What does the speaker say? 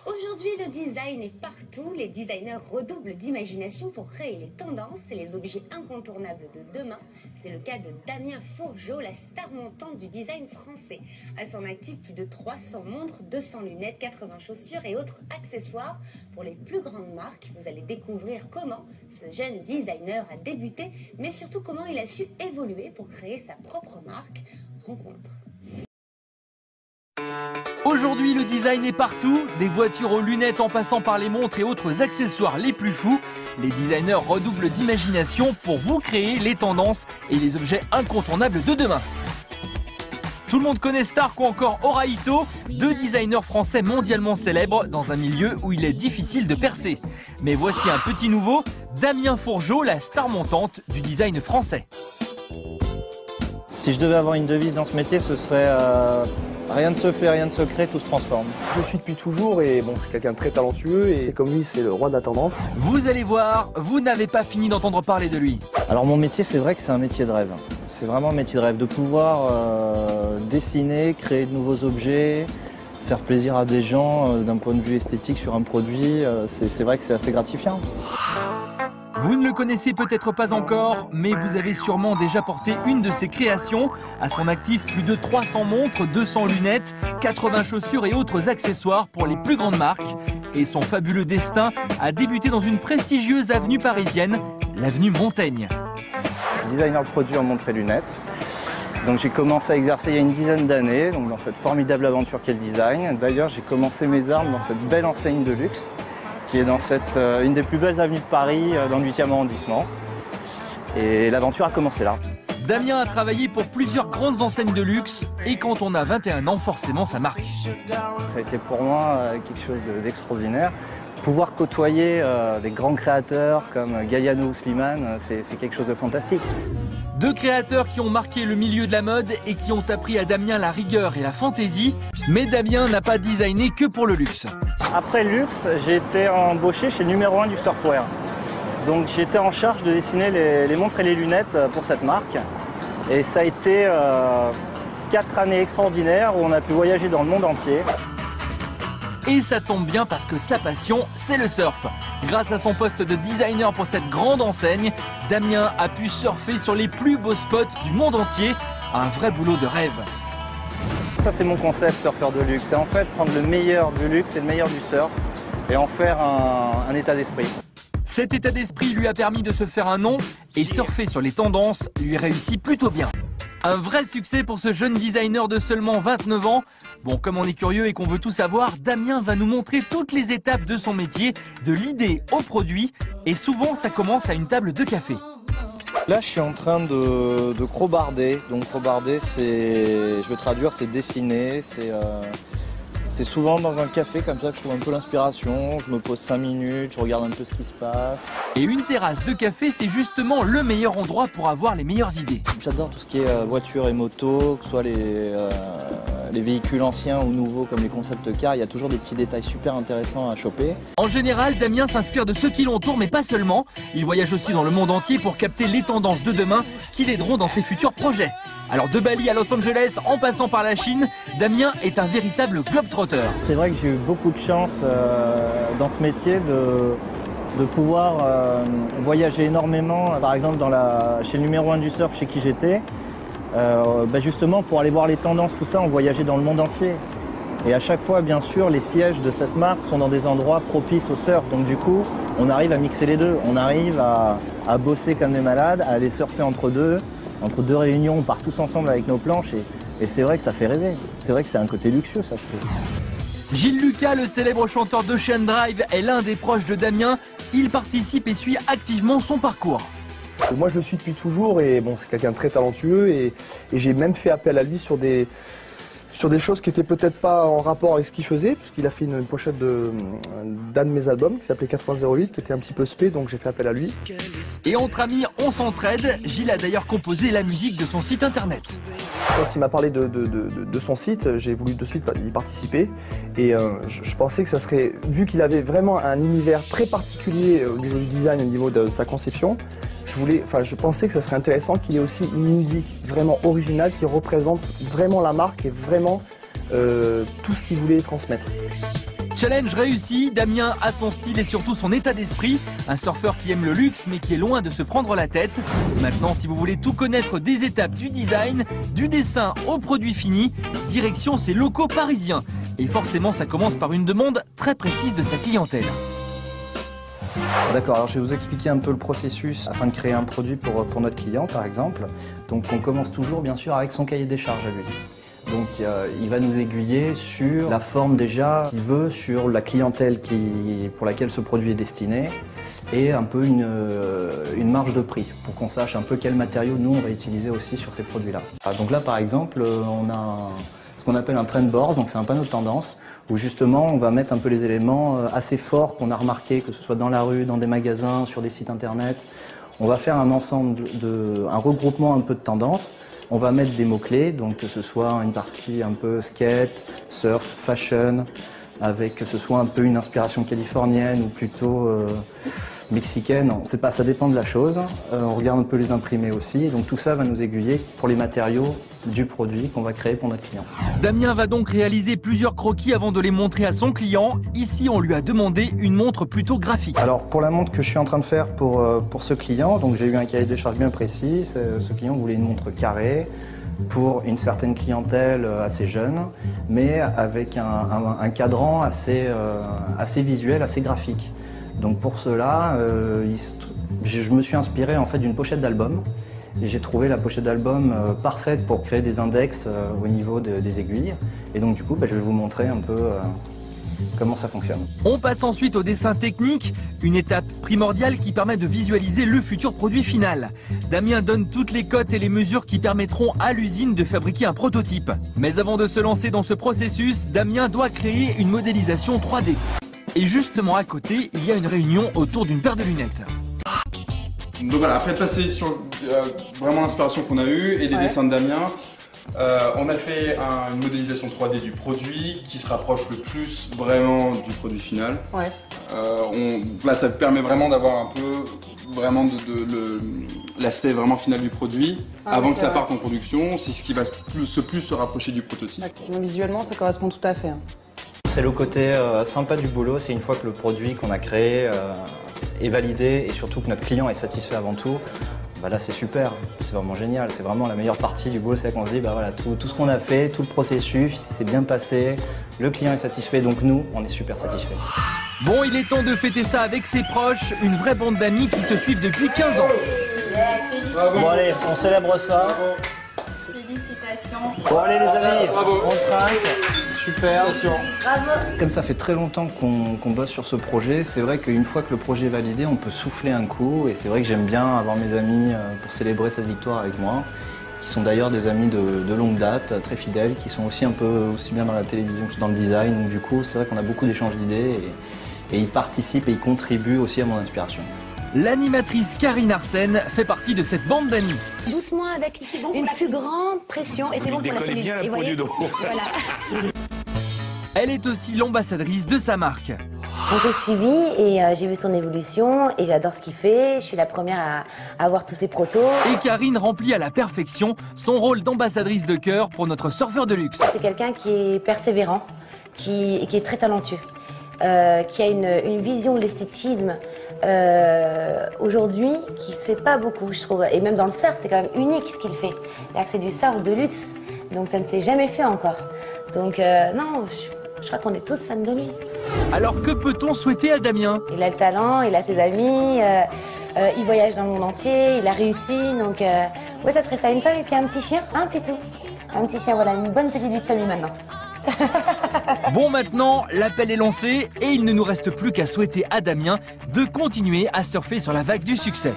Aujourd'hui, le design est partout. Les designers redoublent d'imagination pour créer les tendances et les objets incontournables de demain. C'est le cas de Damien Fourgeot, la star montante du design français. À son actif, plus de 300 montres, 200 lunettes, 80 chaussures et autres accessoires pour les plus grandes marques. Vous allez découvrir comment ce jeune designer a débuté, mais surtout comment il a su évoluer pour créer sa propre marque. Rencontre. Aujourd'hui, le design est partout, des voitures aux lunettes en passant par les montres et autres accessoires les plus fous. Les designers redoublent d'imagination pour vous créer les tendances et les objets incontournables de demain. Tout le monde connaît Stark ou encore Oraito, deux designers français mondialement célèbres dans un milieu où il est difficile de percer. Mais voici un petit nouveau, Damien Fourgeot, la star montante du design français. Si je devais avoir une devise dans ce métier, ce serait rien ne se fait, rien ne se crée, tout se transforme. Je suis depuis toujours et bon, c'est quelqu'un de très talentueux et c'est comme lui, c'est le roi de la tendance. Vous allez voir, vous n'avez pas fini d'entendre parler de lui. Alors mon métier, c'est vrai que c'est un métier de rêve. C'est vraiment un métier de rêve, de pouvoir dessiner, créer de nouveaux objets, faire plaisir à des gens d'un point de vue esthétique sur un produit. C'est vrai que c'est assez gratifiant. Vous ne le connaissez peut-être pas encore, mais vous avez sûrement déjà porté une de ses créations. À son actif, plus de 300 montres, 200 lunettes, 80 chaussures et autres accessoires pour les plus grandes marques. Et son fabuleux destin a débuté dans une prestigieuse avenue parisienne, l'avenue Montaigne. Je suis designer de produits en montres et lunettes. Donc j'ai commencé à exercer il y a une dizaine d'années, dans cette formidable aventure qu'est le design. D'ailleurs, j'ai commencé mes armes dans cette belle enseigne de luxe, qui est dans une des plus belles avenues de Paris, dans le 8e arrondissement. Et l'aventure a commencé là. Damien a travaillé pour plusieurs grandes enseignes de luxe et quand on a 21 ans, forcément ça marque. Ça a été pour moi quelque chose d'extraordinaire. Pouvoir côtoyer des grands créateurs comme Galliano ou Slimane, c'est quelque chose de fantastique. Deux créateurs qui ont marqué le milieu de la mode et qui ont appris à Damien la rigueur et la fantaisie. Mais Damien n'a pas designé que pour le luxe. Après le luxe, j'ai été embauché chez le numéro 1 du surfwear. Donc j'ai été en charge de dessiner les montres et les lunettes pour cette marque. Et ça a été 4 années extraordinaires où on a pu voyager dans le monde entier. Et ça tombe bien parce que sa passion, c'est le surf. Grâce à son poste de designer pour cette grande enseigne, Damien a pu surfer sur les plus beaux spots du monde entier. Un vrai boulot de rêve. Ça, c'est mon concept surfeur de luxe. C'est en fait prendre le meilleur du luxe et le meilleur du surf et en faire un état d'esprit. Cet état d'esprit lui a permis de se faire un nom et surfer sur les tendances lui réussit plutôt bien. Un vrai succès pour ce jeune designer de seulement 29 ans. Bon, comme on est curieux et qu'on veut tout savoir, Damien va nous montrer toutes les étapes de son métier, de l'idée au produit. Et souvent, ça commence à une table de café. Là, je suis en train de crobarder. Donc crobarder, je vais traduire, c'est dessiner. C'est souvent dans un café comme ça que je trouve un peu l'inspiration. Je me pose 5 minutes, je regarde un peu ce qui se passe. Et une terrasse de café, c'est justement le meilleur endroit pour avoir les meilleures idées. J'adore tout ce qui est voitures et motos, que ce soit les véhicules anciens ou nouveaux comme les concept cars. Il y a toujours des petits détails super intéressants à choper. En général, Damien s'inspire de ceux qui l'entourent, mais pas seulement. Il voyage aussi dans le monde entier pour capter les tendances de demain qui l'aideront dans ses futurs projets. Alors de Bali à Los Angeles, en passant par la Chine, Damien est un véritable globetrotter. C'est vrai que j'ai eu beaucoup de chance dans ce métier de pouvoir voyager énormément. Par exemple, chez le numéro 1 du surf, chez qui j'étais, justement pour aller voir les tendances, tout ça, on voyageait dans le monde entier. Et à chaque fois, bien sûr, les sièges de cette marque sont dans des endroits propices au surf. Donc du coup, on arrive à mixer les deux. On arrive à bosser comme des malades, à aller surfer entre deux réunions, on part tous ensemble avec nos planches et c'est vrai que ça fait rêver. C'est vrai que c'est un côté luxueux, ça, je trouve. Gilles Lucas, le célèbre chanteur d'Ocean Drive, est l'un des proches de Damien. Il participe et suit activement son parcours. Moi, je le suis depuis toujours et bon, c'est quelqu'un de très talentueux et j'ai même fait appel à lui sur des choses qui n'étaient peut-être pas en rapport avec ce qu'il faisait, puisqu'il a fait une pochette d'un de mes albums qui s'appelait 8008, qui était un petit peu spé, donc j'ai fait appel à lui. Et entre amis, on s'entraide. Gilles a d'ailleurs composé la musique de son site internet. Quand il m'a parlé de son site, j'ai voulu de suite y participer. Et je pensais que ça serait, vu qu'il avait vraiment un univers très particulier au niveau du design, au niveau de sa conception, je pensais que ça serait intéressant qu'il ait aussi une musique vraiment originale qui représente vraiment la marque et vraiment tout ce qu'il voulait transmettre. Challenge réussi, Damien a son style et surtout son état d'esprit. Un surfeur qui aime le luxe mais qui est loin de se prendre la tête. Maintenant, si vous voulez tout connaître des étapes du design, du dessin au produit fini, direction ses locaux parisiens. Et forcément, ça commence par une demande très précise de sa clientèle. D'accord, alors je vais vous expliquer un peu le processus afin de créer un produit pour notre client par exemple. Donc on commence toujours bien sûr avec son cahier des charges à lui. Donc il va nous aiguiller sur la forme déjà qu'il veut, sur la clientèle pour laquelle ce produit est destiné et un peu une marge de prix pour qu'on sache un peu quels matériaux nous on va utiliser aussi sur ces produits-là. Donc là par exemple on a ce qu'on appelle un trend board, donc c'est un panneau de tendance où justement on va mettre un peu les éléments assez forts qu'on a remarqués, que ce soit dans la rue, dans des magasins, sur des sites internet. On va faire un ensemble, un regroupement un peu de tendances. On va mettre des mots-clés, donc que ce soit une partie un peu skate, surf, fashion, avec que ce soit un peu une inspiration californienne ou plutôt mexicaine. On sait pas, ça dépend de la chose. On regarde un peu les imprimés aussi. Donc tout ça va nous aiguiller pour les matériaux du produit qu'on va créer pour notre client. Damien va donc réaliser plusieurs croquis avant de les montrer à son client. Ici, on lui a demandé une montre plutôt graphique. Alors pour la montre que je suis en train de faire pour ce client, donc j'ai eu un cahier des charges bien précis. Ce client voulait une montre carrée pour une certaine clientèle assez jeune, mais avec un cadran assez visuel, assez graphique. Donc pour cela, je me suis inspiré en fait d'une pochette d'album. J'ai trouvé la pochette d'album parfaite pour créer des index au niveau des aiguilles. Et donc du coup, je vais vous montrer un peu comment ça fonctionne. On passe ensuite au dessin technique, une étape primordiale qui permet de visualiser le futur produit final. Damien donne toutes les cotes et les mesures qui permettront à l'usine de fabriquer un prototype. Mais avant de se lancer dans ce processus, Damien doit créer une modélisation 3D. Et justement à côté, il y a une réunion autour d'une paire de lunettes. Donc voilà, après de passer sur vraiment l'inspiration qu'on a eue et des dessins de Damien, on a fait une modélisation 3D du produit qui se rapproche le plus vraiment du produit final. Ouais. Là, ça permet vraiment d'avoir un peu vraiment l'aspect vraiment final du produit avant que ça parte en production. C'est ce qui va le plus se rapprocher du prototype. Visuellement, ça correspond tout à fait. C'est le côté sympa du boulot, c'est une fois que le produit qu'on a créé est validé et surtout que notre client est satisfait avant tout, là c'est super, c'est vraiment génial, c'est vraiment la meilleure partie du boulot, c'est là qu'on se dit voilà, tout ce qu'on a fait, tout le processus, c'est bien passé, le client est satisfait, donc nous, on est super satisfaits. Bon, il est temps de fêter ça avec ses proches, une vraie bande d'amis qui se suivent depuis 15 ans. Bon allez, on célèbre ça. Félicitations. Bon allez les amis, on trinque, super. Bravo. Comme ça fait très longtemps qu'on bosse sur ce projet, c'est vrai qu'une fois que le projet est validé, on peut souffler un coup. Et c'est vrai que j'aime bien avoir mes amis pour célébrer cette victoire avec moi, qui sont d'ailleurs des amis de longue date, très fidèles, qui sont aussi un peu aussi bien dans la télévision que dans le design. Donc du coup, c'est vrai qu'on a beaucoup d'échanges d'idées et ils participent et ils contribuent aussi à mon inspiration. L'animatrice Karine Arsène fait partie de cette bande d'amis. Doucement avec une plus grande pression et c'est bon pour la cellule. Et voyez, voilà. Elle est aussi l'ambassadrice de sa marque. On s'est suivis et j'ai vu son évolution et j'adore ce qu'il fait. Je suis la première à voir tous ses protos. Et Karine remplit à la perfection son rôle d'ambassadrice de cœur pour notre surfeur de luxe. C'est quelqu'un qui est persévérant, qui est très talentueux, qui a une vision de l'esthétisme aujourd'hui qui se fait pas beaucoup, je trouve. Et même dans le surf, c'est quand même unique ce qu'il fait. C'est-à-dire que c'est du surf de luxe, donc ça ne s'est jamais fait encore. Donc non, je crois qu'on est tous fans de lui. Alors que peut-on souhaiter à Damien? Il a le talent, il a ses amis, il voyage dans le monde entier, il a réussi, donc ouais, ça serait ça, une femme et puis un petit chien, puis tout. Un petit chien, voilà, une bonne petite vie de famille maintenant. Bon, maintenant, l'appel est lancé et il ne nous reste plus qu'à souhaiter à Damien de continuer à surfer sur la vague du succès.